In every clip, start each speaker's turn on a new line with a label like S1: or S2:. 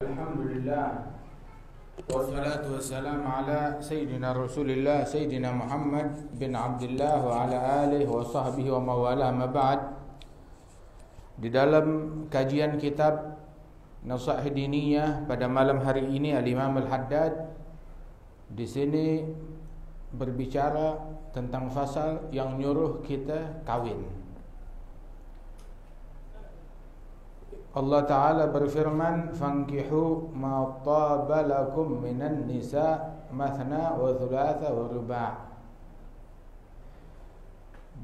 S1: Alhamdulillah wassalatu wassalamu ala Sayyidina Rasulillah Sayyidina Muhammad bin Abdullah wa ala alihi wa sahbihi wa mawalah ma ba'd. Di dalam kajian kitab Nasaih Diniyah pada malam hari ini Al-Imam Al-Haddad di sini berbicara tentang fasal yang nyuruh kita kawin. Allah Ta'ala berfirman, "Fankihu ma taba lakum minan nisa mathna wa thulatha wa ruba'."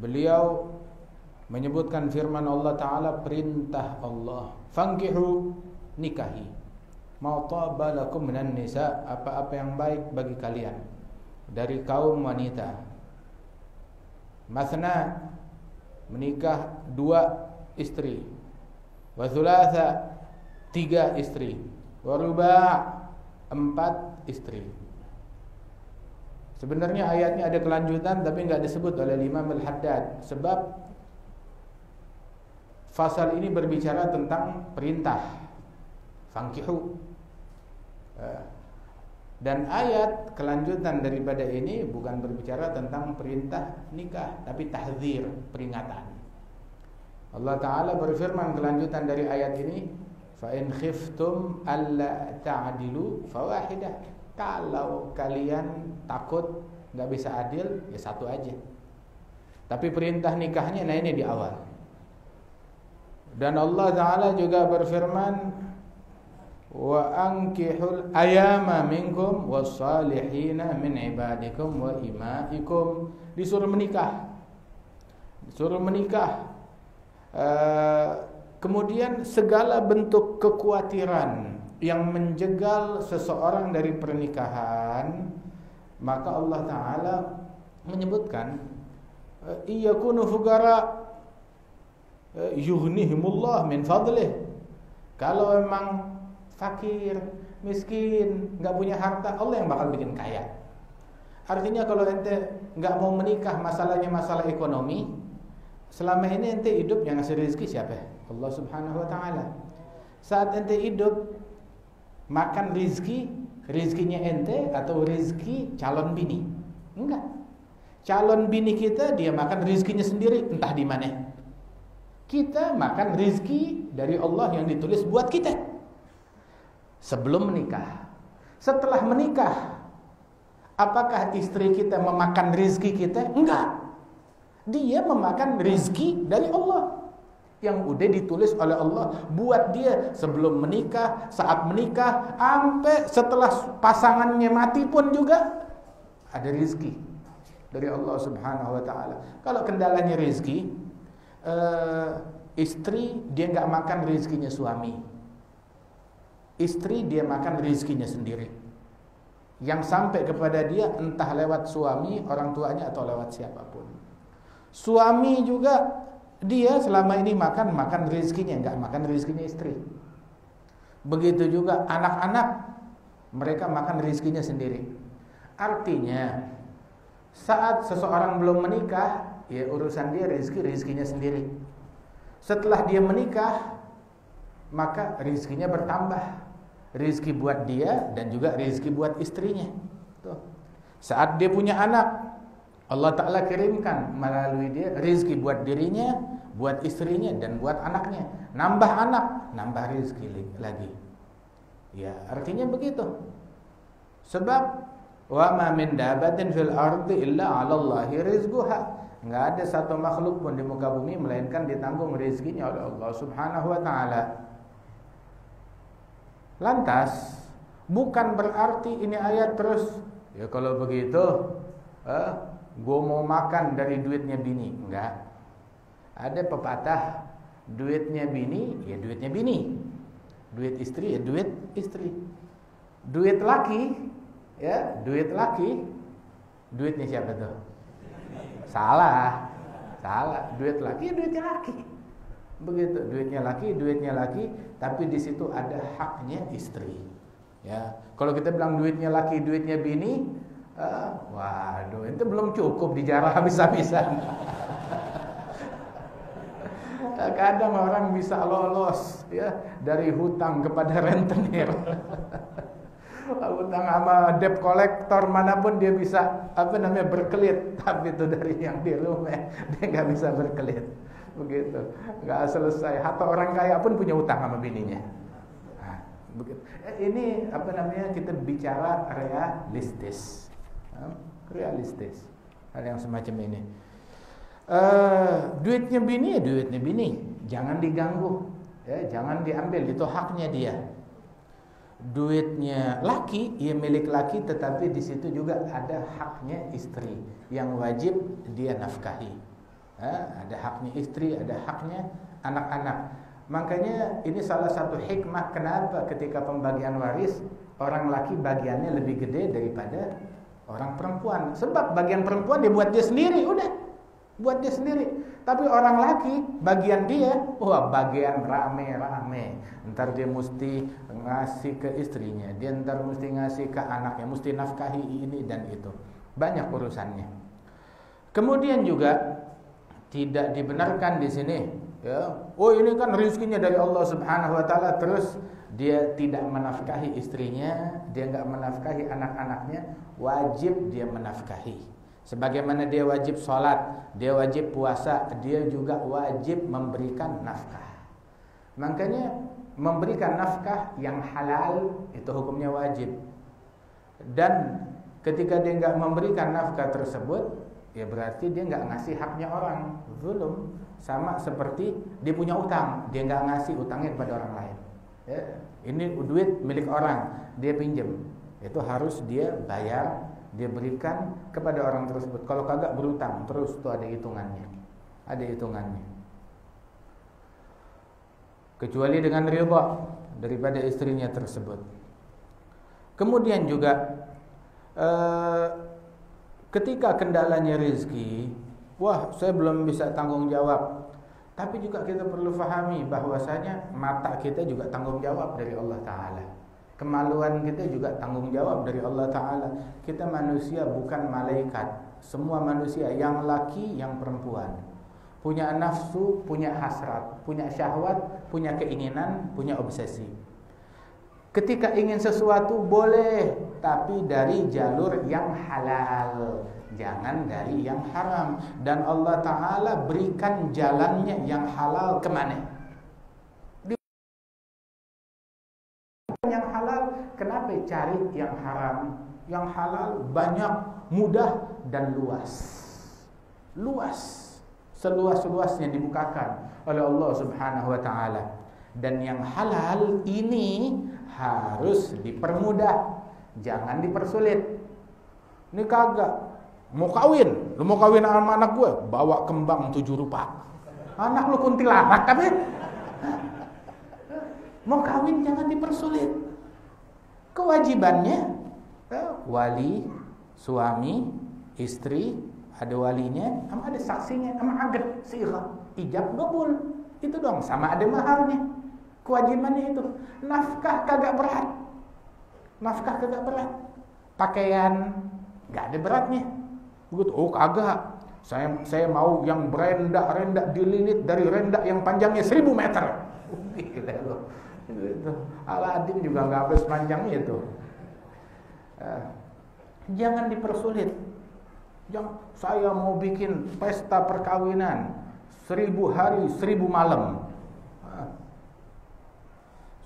S1: Beliau menyebutkan firman Allah Ta'ala, perintah Allah, "Fankihu," nikahi, "ma taba lakum minan nisa," apa-apa yang baik bagi kalian dari kaum wanita. Mathna, menikah 2 istri. Wa thulatha, 3 istri. Wa ruba', 4 istri. Sebenarnya ayatnya ada kelanjutan tapi enggak disebut oleh Imam Al-Haddad, sebab fasal ini berbicara tentang perintah fankihu. Dan ayat kelanjutan daripada ini bukan berbicara tentang perintah nikah, tapi tahdzir, peringatan. Allah Ta'ala berfirman kelanjutan dari ayat ini, "Fa in khiftum alla ta'dilu fawahidah." Kalau kalian takut enggak bisa adil, ya satu aja. Tapi perintah nikahnya, nah ini di awal. Dan Allah Ta'ala juga berfirman, "Wa ankihul ayama minkum wassalihina min ibadikum wa imaikum." Disuruh menikah. Disuruh menikah. Kemudian segala bentuk kekhawatiran yang menjegal seseorang dari pernikahan, maka Allah Ta'ala menyebutkan, "Iyakunu fuqara yughnihimullah min fadlih." Kalau memang fakir, miskin, enggak punya harta, Allah yang bakal bikin kaya. Artinya kalau ente enggak mau menikah, masalahnya masalah ekonomi, selama ini ente hidup yang ngasih rezeki siapa? Allah Subhanahu wa Ta'ala. Saat ente hidup, makan rezekinya ente atau rezeki calon bini? Enggak. Calon bini kita dia makan rezekinya sendiri, entah di mana. Kita makan rezeki dari Allah yang ditulis buat kita sebelum menikah. Setelah menikah, apakah istri kita memakan rezeki kita? Enggak. Dia memakan rezeki dari Allah yang udah ditulis oleh Allah buat dia sebelum menikah, saat menikah, sampai setelah pasangannya mati pun juga ada rezeki dari Allah Subhanahu wa Ta'ala. Kalau kendalanya rezeki, istri dia nggak makan rezekinya suami, istri dia makan rezekinya sendiri, yang sampai kepada dia entah lewat suami, orang tuanya, atau lewat siapapun. Suami juga dia selama ini makan rezekinya, enggak makan rezekinya istri. Begitu juga anak-anak, mereka makan rezekinya sendiri. Artinya saat seseorang belum menikah, ya urusan dia rezekinya sendiri. Setelah dia menikah, maka rezekinya bertambah. Rezeki buat dia dan juga rezeki buat istrinya. Tuh. Saat dia punya anak, Allah Ta'ala kirimkan melalui dia rezeki buat dirinya, buat istrinya, dan buat anaknya. Nambah anak, nambah rezeki lagi. Ya, artinya begitu. Sebab wa ma min dabatin fil ardi illa 'ala Allahi rizquha. Enggak ada satu makhluk pun di muka bumi melainkan ditanggung rezekinya oleh Allah Subhanahu wa Ta'ala. Lantas, bukan berarti ini ayat terus, ya kalau begitu gue mau makan dari duitnya bini. Enggak. Ada pepatah, duitnya bini, ya duitnya bini. Duit istri, ya duit istri. Duit laki, ya duit laki. Duitnya siapa tuh? Salah. Duit laki, duitnya laki. Begitu, duitnya laki, tapi di situ ada haknya istri. Ya, kalau kita bilang duitnya laki, duitnya bini, waduh, itu belum cukup dijarah habis-habisan. Kadang orang bisa lolos ya dari hutang kepada rentenir. Hutang sama debt collector manapun dia bisa berkelit, tapi itu dari yang di rumah dia nggak bisa berkelit. Begitu, nggak selesai. Hatta orang kaya pun punya hutang sama bininya. Nah, begitu. Ini kita bicara realistis, hal yang semacam ini. Duitnya bini, jangan diganggu, ya, jangan diambil, itu haknya dia. Duitnya laki, ya milik laki, tetapi di situ juga ada haknya istri yang wajib dia nafkahi. Ada haknya istri, ada haknya anak-anak. Makanya ini salah satu hikmah kenapa ketika pembagian waris orang laki bagiannya lebih gede daripada orang perempuan. Sebab bagian perempuan dia buat dia sendiri, udah. Buat dia sendiri. Tapi orang laki bagian dia, bagian rame-rame. Ntar dia mesti ngasih ke istrinya, dia ntar mesti ngasih ke anaknya, mesti nafkahi ini dan itu. Banyak urusannya. Kemudian juga tidak dibenarkan di sini, ya. Ini kan rezekinya dari Allah Subhanahu wa taala, terus dia tidak menafkahi istrinya, dia enggak menafkahi anak-anaknya, wajib dia menafkahi. Sebagaimana dia wajib sholat, dia wajib puasa, dia juga wajib memberikan nafkah. Makanya memberikan nafkah yang halal itu hukumnya wajib. Dan ketika dia enggak memberikan nafkah tersebut, ya berarti dia enggak ngasih haknya orang, zulum. Sama seperti dia punya utang, dia enggak ngasih utangnya kepada orang lain. Ya, ini duit milik orang, dia pinjam, itu harus dia bayar, dia berikan kepada orang tersebut. Kalau kagak berutang terus, itu ada hitungannya. Kecuali dengan ridha daripada istrinya tersebut. Kemudian juga ketika kendalanya rezeki, saya belum bisa tanggung jawab. Tapi juga kita perlu fahami bahwasanya mata kita juga tanggung jawab dari Allah Ta'ala. Kemaluan kita juga tanggung jawab dari Allah Ta'ala. Kita manusia bukan malaikat. Semua manusia, yang laki, yang perempuan, punya nafsu, punya hasrat, punya syahwat, punya keinginan, punya obsesi. Ketika ingin sesuatu boleh, tapi dari jalur yang halal, jangan dari yang haram. Dan Allah Ta'ala berikan jalannya yang halal kemana? Yang halal, kenapa cari yang haram? Yang halal banyak, mudah, dan luas. Seluas-luasnya dibukakan oleh Allah Subhanahu wa Ta'ala. Dan yang halal ini harus dipermudah, jangan dipersulit. Ini kagak mau kawin, lu mau kawin sama anak gue, bawa kembang 7 rupa. Anak lu kuntilanak kan? Mau kawin jangan dipersulit. Kewajibannya wali, suami, istri, ada walinya, sama ada saksinya, sama agad, sirah, ijab, qabul. Itu dong, sama ada maharnya. Kewajibannya itu. Nafkah kagak berat. Pakaian enggak ada beratnya. Begitu, kagak. Saya mau yang rendak dililit dari rendak yang panjangnya 1000 meter. Gila loh. Itu Aladin juga nggak habis panjangnya itu. Jangan dipersulit. Saya mau bikin pesta perkawinan 1000 hari 1000 malam.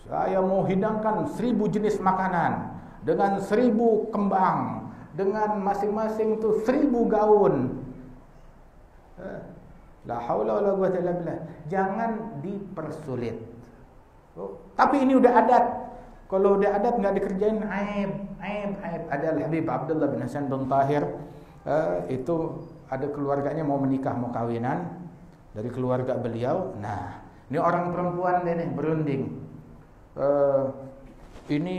S1: Saya mau hidangkan 1000 jenis makanan dengan 1000 kembang, dengan masing-masing tuh 1000 gaun. La haula wala quwwata illa billah. Jangan dipersulit. Tapi ini udah adat. Kalau udah adat nggak dikerjain, aib. Ada Al-Habib Abdullah bin Hasan bin Tahir, itu ada keluarganya mau menikah, mau kawinan dari keluarga beliau. Nah, ini orang perempuan nih berunding. Ini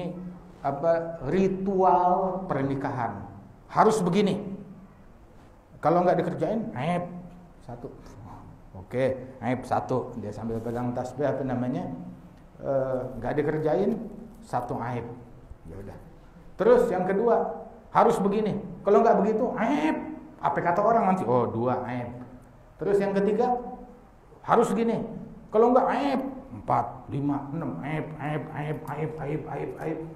S1: ritual pernikahan harus begini. Kalau nggak dikerjain, aib. 1. Oke, aib 1. Dia sambil pegang tasbih nggak dikerjain, 1 aib. Ya udah. Terus yang kedua harus begini. Kalau nggak begitu, aib. Apa kata orang nanti? 2 aib. Terus yang ketiga harus gini. Kalau enggak aib, 4, 5, 6, aib.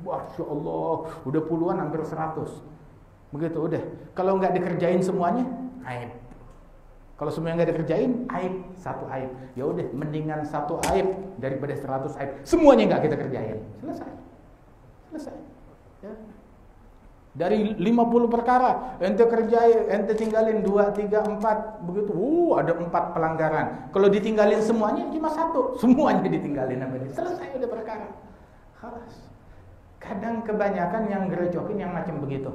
S1: Masya Allah, udah puluhan hampir 100. Begitu udah. Kalau enggak dikerjain semuanya, aib. Kalau semuanya enggak dikerjain, aib, 1 aib. Ya udah, mendingan 1 aib daripada 100 aib. Semuanya enggak kita kerjain. Selesai. Ya. Dari 50 perkara, ente kerjain, ente tinggalin 2, 3, 4, begitu. Ada 4 pelanggaran. Kalau ditinggalin semuanya cuma 1, semuanya ditinggalin sama dia. Selesai udah perkara. Khalas. Kadang kebanyakan yang gerejokin yang macam begitu.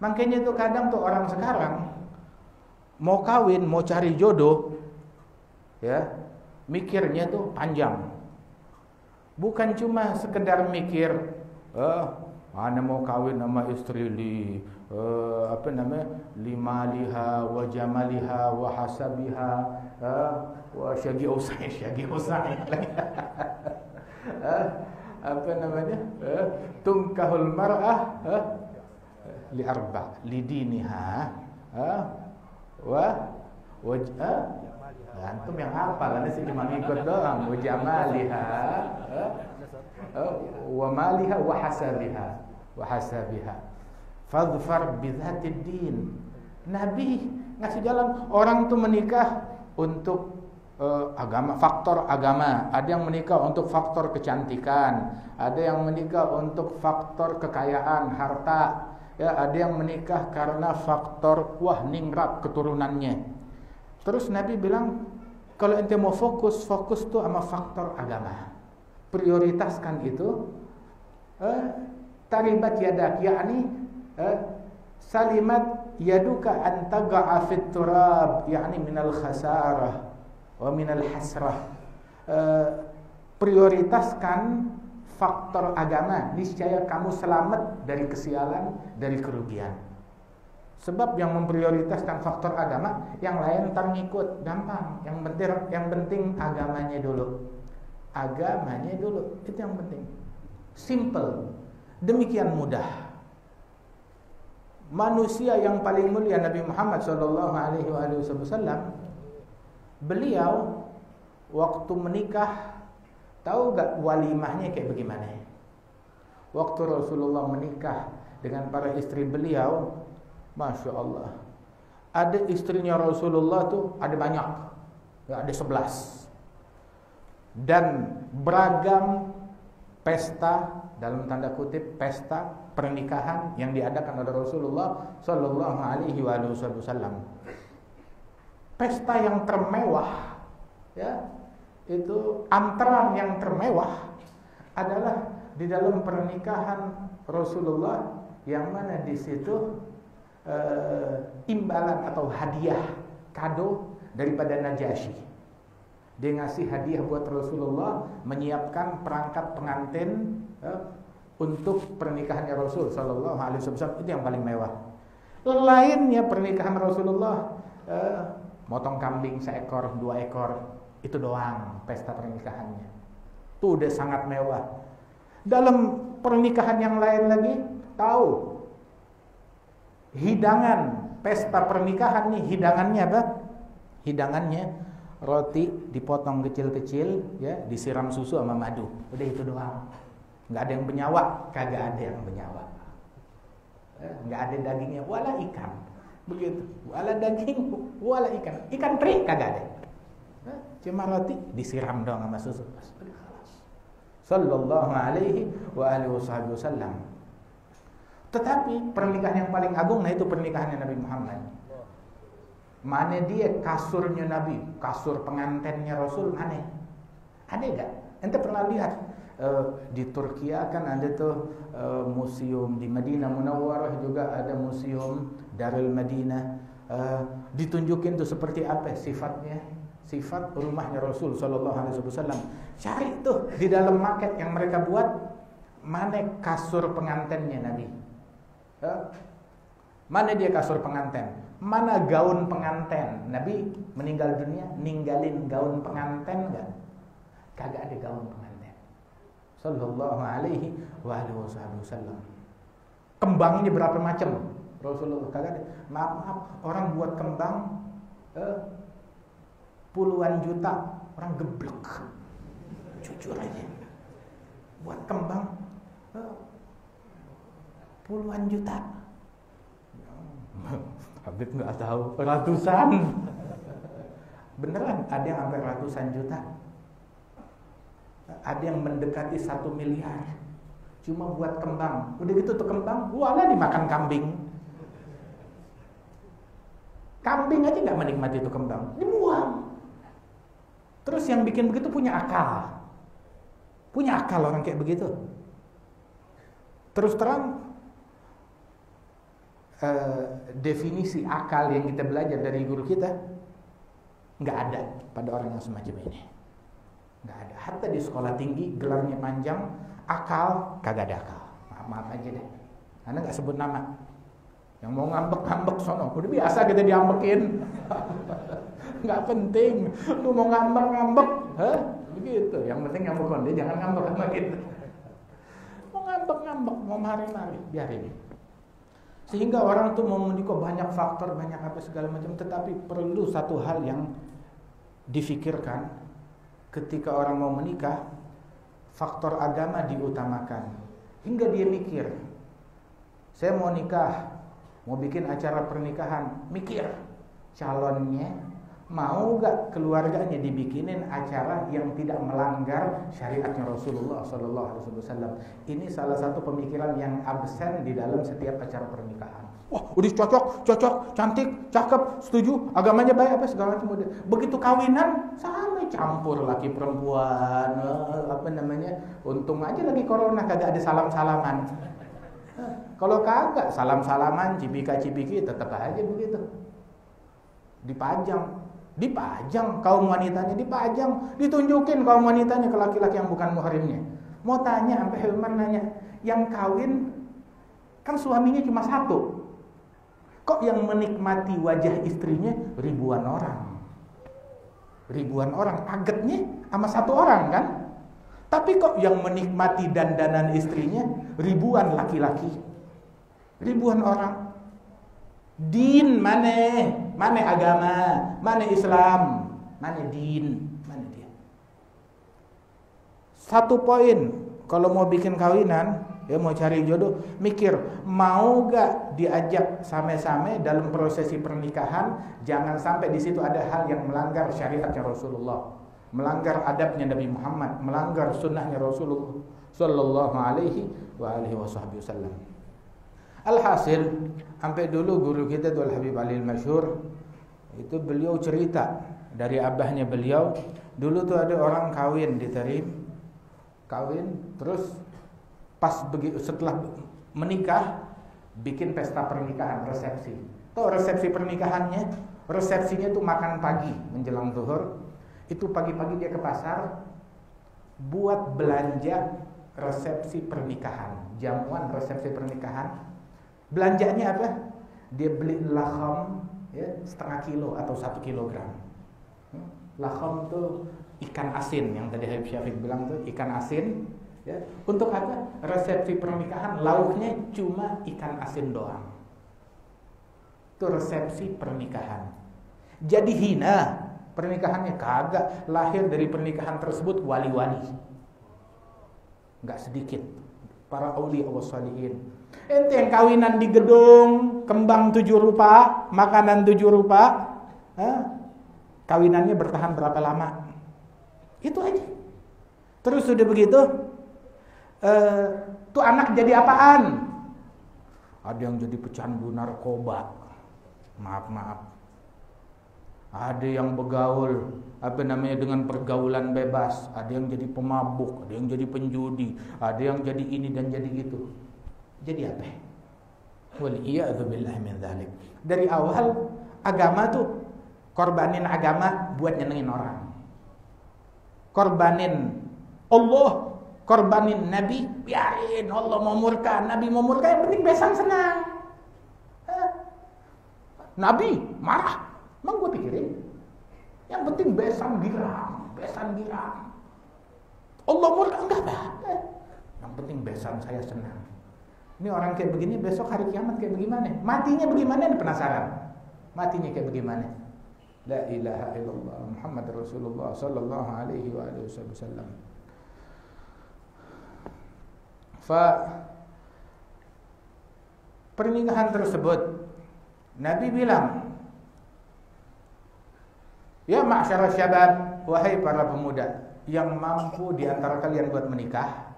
S1: Makanya tuh kadang tuh orang sekarang mau kawin, mau cari jodoh, ya, mikirnya tuh panjang. Bukan cuma sekedar mikir, ana mau kawin sama istri limaliha wa jamaliha wa hasabiha wa syagi usai tungkahul mar'ah li arba lidiniha wa antum yang hafal, anda sih cuma ngikut doang. Wa jamaliha wa maliha wa hasabiha fadhfar bidzatid din. Nabi ngasih jalan. Orang tuh menikah untuk agama, faktor agama. Ada yang menikah untuk faktor kecantikan, ada yang menikah untuk faktor kekayaan, harta. Ya, ada yang menikah karena faktor ningrat keturunannya. Terus Nabi bilang, kalau ente mau fokus tuh sama faktor agama. Prioritaskan itu. Taribat yadak, yakni salimat yaduka an taqa'a fit turab, yakni minal khasarah wa minal hasrah. Prioritaskan faktor agama, niscaya kamu selamat dari kesialan, dari kerugian. Sebab yang memprioritaskan faktor agama, yang lain ntar ngikut, gampang. Yang penting agamanya dulu. Agamanya dulu, itu yang penting. Simple. Demikian mudah. Manusia yang paling mulia Nabi Muhammad SAW, beliau waktu menikah, tahu gak walimahnya kayak bagaimana? Waktu Rasulullah menikah dengan para istri beliau, Masya Allah, ada istrinya Rasulullah tuh ada banyak, ada 11. Dan beragam pesta, dalam tanda kutip pesta pernikahan yang diadakan oleh Rasulullah Sallallahu Alaihi Wasallam. Pesta yang termewah, ya, itu antara yang termewah adalah di dalam pernikahan Rasulullah, yang mana di situ imbalan atau hadiah kado daripada Najasyi. Dia ngasih hadiah buat Rasulullah, menyiapkan perangkat pengantin untuk pernikahannya Rasul Sallallahu Alaihi Wasallam. Itu yang paling mewah. Lainnya pernikahan Rasulullah, motong kambing 1 ekor, 2 ekor, itu doang pesta pernikahannya. Itu udah sangat mewah. Dalam pernikahan yang lain lagi, tahu hidangan pesta pernikahan nih, hidangannya apa? Hidangannya roti dipotong kecil-kecil, ya, disiram susu sama madu. Udah itu doang. Nggak ada yang bernyawa, kagak ada yang bernyawa. Nggak ada dagingnya, wala ikan. Begitu. Wala daging, wala ikan. Ikan teri kagak ada. Cuma roti disiram doang sama susu. Sallallahu alaihi wa alihi wasallam. Tetapi pernikahan yang paling agung, nah itu pernikahannya Nabi Muhammad. Mana dia kasurnya Nabi, kasur pengantinnya Rasul, mana? Ada gak? Ente pernah lihat di Turkiya kan ada tuh museum, di Madinah Munawwarah juga ada museum Darul Madinah. Ditunjukin tuh seperti apa sifatnya, sifat rumahnya Rasul Sallallahu Alaihi Wasallam. Cari tuh di dalam market yang mereka buat, mana kasur pengantinnya Nabi. Mana dia kasur pengantin? Mana gaun pengantin? Nabi meninggal dunia, ninggalin gaun pengantin enggak? Kagak ada gaun pengantin. Sallallahu alaihi wasallam. Kembangnya berapa macam? Rasulullah kagak ada. Maaf, orang buat kembang puluhan juta orang geblek. Jujur aja. Buat kembang puluhan juta. Habib nggak tahu, ratusan. Beneran ada yang sampai ratusan juta. Ada yang mendekati 1 miliar. Cuma buat kembang. Udah gitu tuh kembang, walah dimakan kambing. Kambing aja nggak menikmati itu kembang, dibuang. Terus yang bikin begitu punya akal. Punya akal orang kayak begitu. Terus terang definisi akal yang kita belajar dari guru kita nggak ada pada orang yang semacam ini. Nggak ada. Hatta di sekolah tinggi gelarnya panjang, akal kagak ada akal. Maaf aja deh. Karena nggak sebut nama. Yang mau ngambek-ngambek sono, udah biasa kita diambekin. Nggak penting. Lu mau ngambek-ngambek, begitu. Yang penting yang bukan dia jangan ngambek sama kita. Mau ngambek-ngambek, mau mari-mari, biarin. Sehingga orang tuh mau menikah banyak faktor, banyak apa segala macam, tetapi perlu satu hal yang difikirkan ketika orang mau menikah, faktor agama diutamakan. Hingga dia mikir, saya mau nikah, mau bikin acara pernikahan, mikir calonnya mau gak keluarganya dibikinin acara yang tidak melanggar syariatnya Rasulullah SAW. Ini salah satu pemikiran yang absen di dalam setiap acara pernikahan. Wah, udah cocok, cantik, cakep, setuju, agamanya baik apa segala macam. Begitu kawinan sama campur laki perempuan, untung aja lagi corona kagak ada salam-salaman. Kalau kagak salam-salaman, cipika-cipiki tetap aja begitu. Dipajang kaum wanitanya, ditunjukin kaum wanitanya ke laki-laki yang bukan muhrimnya. Mau tanya sampai Hilman nanya, yang kawin kan suaminya cuma satu. Kok yang menikmati wajah istrinya ribuan orang? Ribuan orang, kagetnya sama satu orang kan? Tapi kok yang menikmati dandanan istrinya ribuan laki-laki? Ribuan orang. Din mana agama, mana Islam, mana din, mana dia. Satu poin, kalau mau bikin kawinan, ya mau cari jodoh, mikir mau gak diajak same-same dalam prosesi pernikahan, jangan sampai di situ ada hal yang melanggar syariatnya Rasulullah, melanggar adabnya Nabi Muhammad, melanggar sunnahnya Rasulullah sallallahu alaihi wasallam. Alhasil, sampai dulu guru kita Tuan Habib Ali Al-Masyhur itu beliau cerita dari abahnya beliau, dulu tuh ada orang kawin di Tarim, terus pas setelah menikah bikin pesta pernikahan, resepsi. Tuh resepsi pernikahannya, resepsinya tuh makan pagi menjelang zuhur. Itu pagi-pagi dia ke pasar buat belanja resepsi pernikahan, jamuan resepsi pernikahan. Belanjanya apa? Dia beli laham ya, 0,5 kilo atau 1 kilogram. Laham tuh ikan asin yang tadi Habib Syafiq bilang tuh ikan asin ya. Untuk apa? Resepsi pernikahan lauknya cuma ikan asin doang. Itu resepsi pernikahan. Jadi hina pernikahannya kagak, lahir dari pernikahan tersebut wali-wali. Enggak sedikit para aulia wa shalihin. Ente yang kawinan di gedung, kembang 7 rupa, makanan 7 rupa, kawinannya bertahan berapa lama? Itu aja. Terus sudah begitu, tuh anak jadi apaan? Ada yang jadi pecandu narkoba, maaf. Ada yang bergaul dengan pergaulan bebas, ada yang jadi pemabuk, ada yang jadi penjudi, ada yang jadi ini dan jadi gitu. Jadi apa? Waliyadzubillahi min dzalik. Dari awal agama tuh korbanin agama buat nyenengin orang. Korbanin Allah, korbanin Nabi, biarin Allah mau murka, Nabi mau murka, yang penting besan senang. Nabi marah, emang gue pikirin. Yang penting besan girang. Allah murka enggak apa-apa. Yang penting besan saya senang. Ini orang kayak begini besok hari kiamat kayak bagaimana? Matinya bagaimana? Penasaran. Matinya kayak bagaimana? La ilaha illallah Muhammad Rasulullah sallallahu alaihi wa alihi wasallam. Pernikahan tersebut Nabi bilang, ya ma'syarasy syabab, wahai para pemuda yang mampu di antara kalian buat menikah,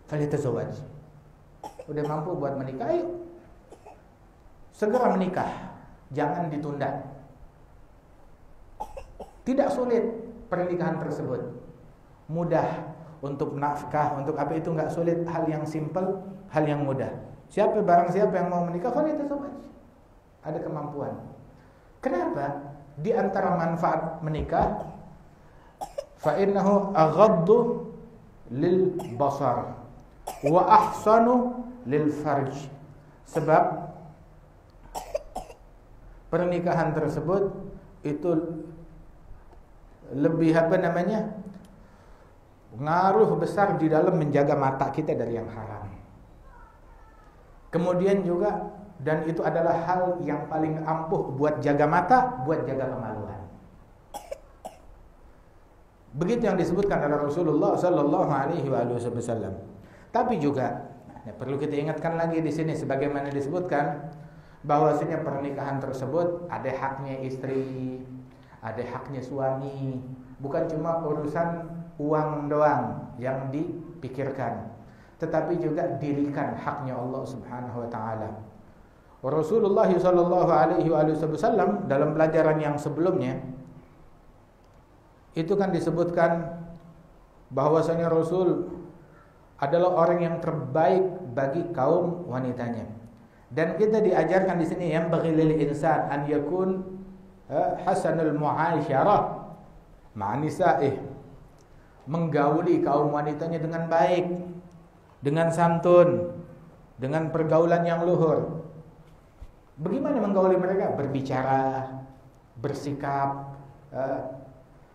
S1: falyatazawwaj. Udah mampu buat menikah, ayo segera menikah, jangan ditunda. Tidak sulit pernikahan tersebut, mudah untuk nafkah, untuk apa itu enggak sulit, hal yang simple, hal yang mudah. Barang siapa yang mau menikah, falyatazawwaj. Ada kemampuan. Kenapa? Di antara manfaat menikah, fa innahu aghaddu lil basar wa ahsanu lil farj. Sebab pernikahan tersebut itu lebih ngaruh besar di dalam menjaga mata kita dari yang haram. Kemudian juga, dan itu adalah hal yang paling ampuh buat jaga mata, buat jaga kemaluan. Begitu yang disebutkan oleh Rasulullah sallallahu alaihi wasallam. Tapi juga perlu kita ingatkan lagi di sini, sebagaimana disebutkan bahwasanya pernikahan tersebut ada haknya istri, ada haknya suami, bukan cuma urusan uang doang yang dipikirkan, tetapi juga dirikan haknya Allah Subhanahu wa taala. Rasulullah sallallahu alaihi wasallam dalam pelajaran yang sebelumnya itu kan disebutkan bahwasanya Rasul adalah orang yang terbaik bagi kaum wanitanya. Dan kita diajarkan di sini yang bagi lil insan an yakun hasanul mu'asyarah ma'a nisa'ih, menggauli kaum wanitanya dengan baik, dengan santun, dengan pergaulan yang luhur. Bagaimana menggauli mereka? Berbicara, bersikap,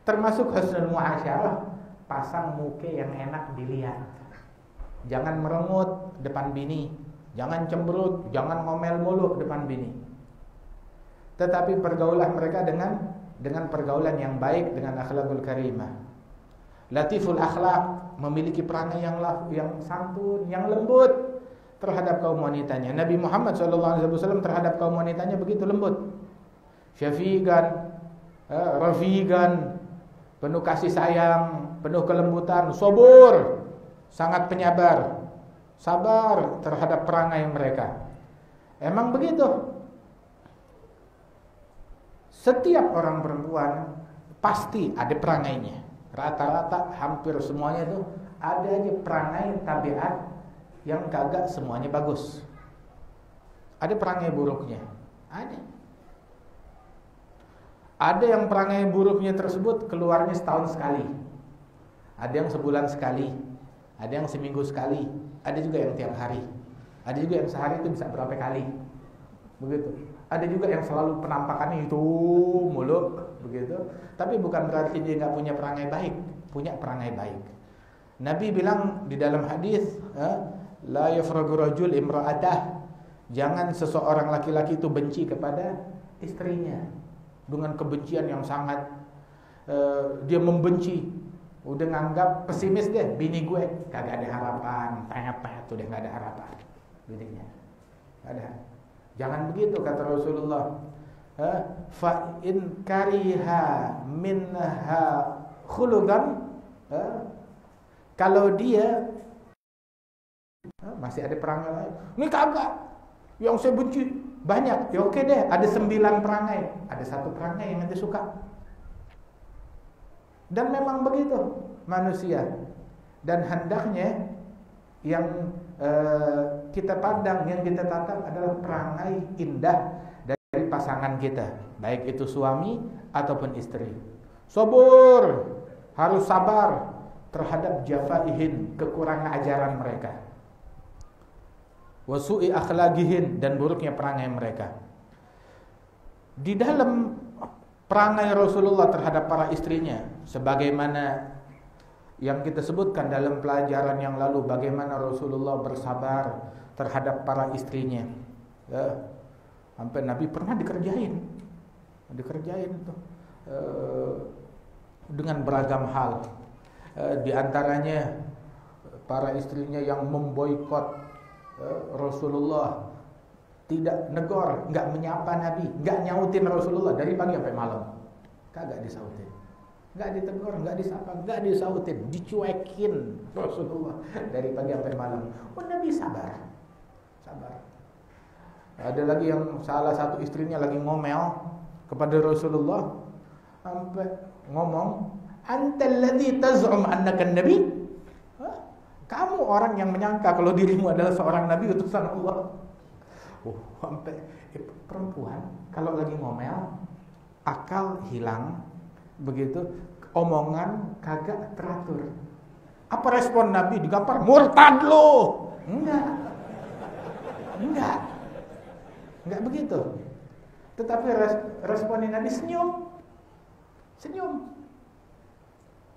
S1: termasuk husnul mu'asyarah, pasang muka yang enak dilihat. Jangan merengut depan bini, jangan cemberut, jangan ngomel mulu depan bini. Tetapi pergaulan mereka dengan pergaulan yang baik, dengan akhlakul karimah. Latiful akhlak, memiliki perangai yang santun, yang lembut terhadap kaum wanitanya. Nabi Muhammad SAW terhadap kaum wanitanya begitu lembut, syafiqan, rafiqan, penuh kasih sayang, penuh kelembutan, sabur, sangat penyabar, sabar terhadap perangai mereka. Emang begitu. Setiap orang perempuan pasti ada perangainya. Rata-rata hampir semuanya itu ada aja perangai tabiat yang kagak semuanya bagus. Ada perangai buruknya. Ada yang perangai buruknya tersebut keluarnya setahun sekali. Ada yang sebulan sekali. Ada yang seminggu sekali. Ada juga yang tiap hari. Ada juga yang sehari itu bisa berapa kali. Begitu. Ada juga yang selalu penampakannya itu mulu, begitu. Tapi bukan berarti dia nggak punya perangai baik, punya perangai baik. Nabi bilang di dalam hadis, la yafragu rajul imra'atah. Jangan seseorang laki-laki itu benci kepada istrinya dengan kebencian yang sangat, dia membenci, udah nganggap pesimis deh, bini gue kagak ada harapan, pet udah nggak ada harapan, bininya ada. Jangan begitu kata Rasulullah. Fa in kariha minha khuluqan, kalau dia masih ada perangai lain, ini kagak, yang saya benci banyak, ya oke deh, ada 9 perangai, ada 1 perangai yang anda suka. Dan memang begitu manusia. Dan hendaknya yang kita pandang, yang kita tatap adalah perangai indah dari pasangan kita, baik itu suami ataupun istri. Sabur, harus sabar terhadap jafaihin, kekurangan ajaran mereka. Wasu'i akhlaqihin, dan buruknya perangai mereka. Di dalam perangai Rasulullah terhadap para istrinya, sebagaimana yang kita sebutkan dalam pelajaran yang lalu, bagaimana Rasulullah bersabar terhadap para istrinya. Sampai Nabi pernah dikerjain tuh. dengan beragam hal. Di antaranya para istrinya yang memboikot Rasulullah, tidak negor, nggak menyapa Nabi, nggak nyautin Rasulullah dari pagi sampai malam, kagak disautin, nggak ditegur, nggak disapa, nggak disautin, dicuekin Rasulullah dari pagi sampai malam. Oh, Nabi sabar. Ada lagi yang salah satu istrinya lagi ngomel kepada Rasulullah, sampai ngomong, antal ladzi taz'um annaka nabi. Kamu orang yang menyangka kalau dirimu adalah seorang nabi utusan Allah. Sampai perempuan kalau lagi ngomel akal hilang, begitu omongan kagak teratur. Apa respon Nabi? Digampar, murtad lo. Enggak begitu. Tetapi responin Nabi senyum.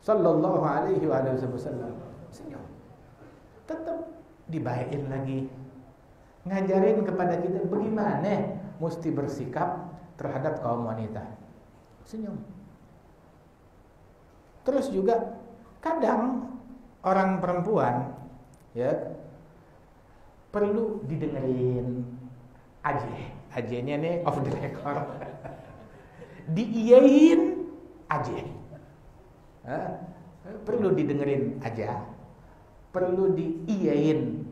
S1: Sallallahu alaihi wasallam. Senyum. Tetap dibaikin lagi. Ngajarin kepada kita bagaimana mesti bersikap terhadap kaum wanita. Senyum. Terus juga kadang orang perempuan ya perlu didengerin ajenya nih off the record. Diiyain aja. Perlu didengerin aja. Perlu diiyain